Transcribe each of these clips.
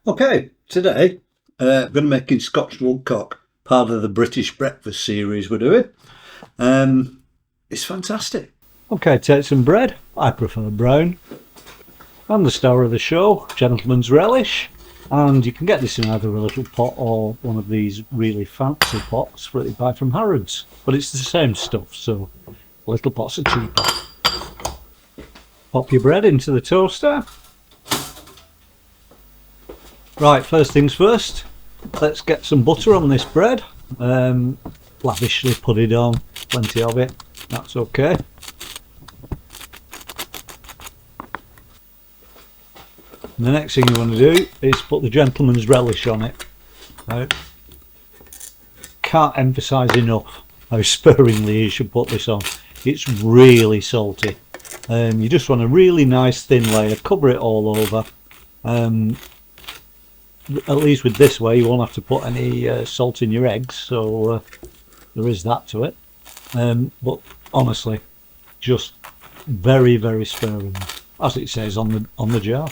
Okay, today I'm going to make in Scotch Woodcock, part of the British breakfast series we're doing. It's fantastic. Okay, take some bread. I prefer brown. And the star of the show, gentleman's relish. And you can get this in either a little pot or one of these really fancy pots that you buy from Harrods. But it's the same stuff, so little pots are cheaper. Pop your bread into the toaster. Right, first things first, let's get some butter on this bread. Lavishly put it on, plenty of it, that's okay. And the next thing you want to do is put the gentleman's relish on it. Right. Can't emphasise enough how sparingly you should put this on. It's really salty. You just want a really nice thin layer, cover it all over. At least with this way you won't have to put any salt in your eggs, so there is that to it. But honestly, just very, very sparing, as it says on the jar.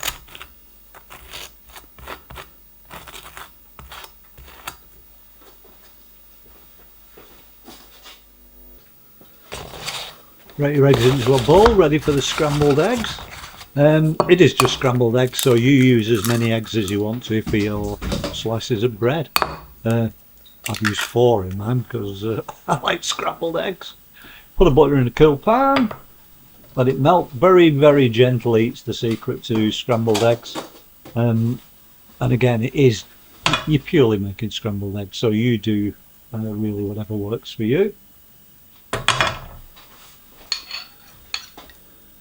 Right, your eggs into a bowl, ready for the scrambled eggs. It is just scrambled eggs, so you use as many eggs as you want to for your slices of bread. I've used 4 in mine because I like scrambled eggs. Put the butter in a cool pan, let it melt very, very gently. It's the secret to scrambled eggs. And again, you're purely making scrambled eggs, so you do really whatever works for you.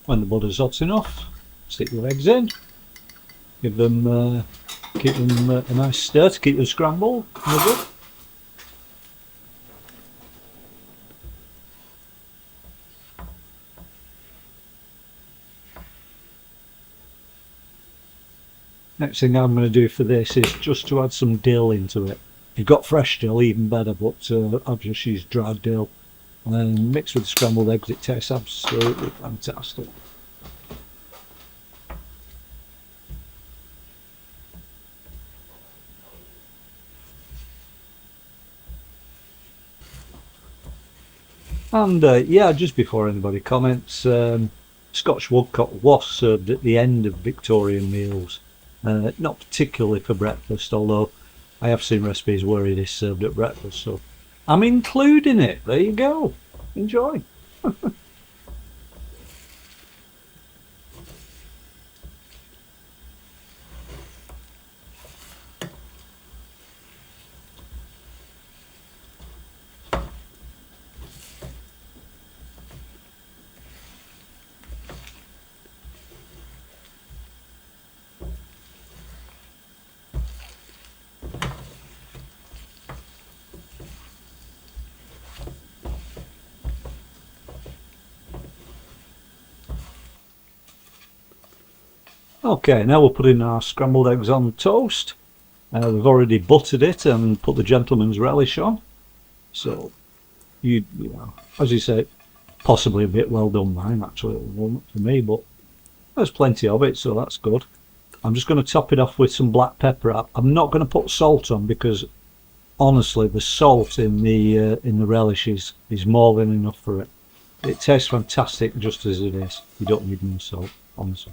When the butter's hot enough, stick your eggs in, give them, keep them a nice stir to keep them scrambled and they're good. Next thing I'm going to do for this is just to add some dill into it. If you've got fresh dill, even better, but I've just used dried dill. And then mixed with the scrambled eggs, it tastes absolutely fantastic. And yeah, just before anybody comments, Scotch Woodcock was served at the end of Victorian meals. Not particularly for breakfast, although I have seen recipes where it is served at breakfast, so I'm including it. There you go. Enjoy. Okay, now we're putting our scrambled eggs on toast. We've already buttered it and put the gentleman's relish on. So, you know, as you say, possibly a bit well done mine, actually, for me, but there's plenty of it, so that's good. I'm just going to top it off with some black pepper. I'm not going to put salt on because, honestly, the salt in the relish is more than enough for it. It tastes fantastic just as it is. You don't need more salt, honestly.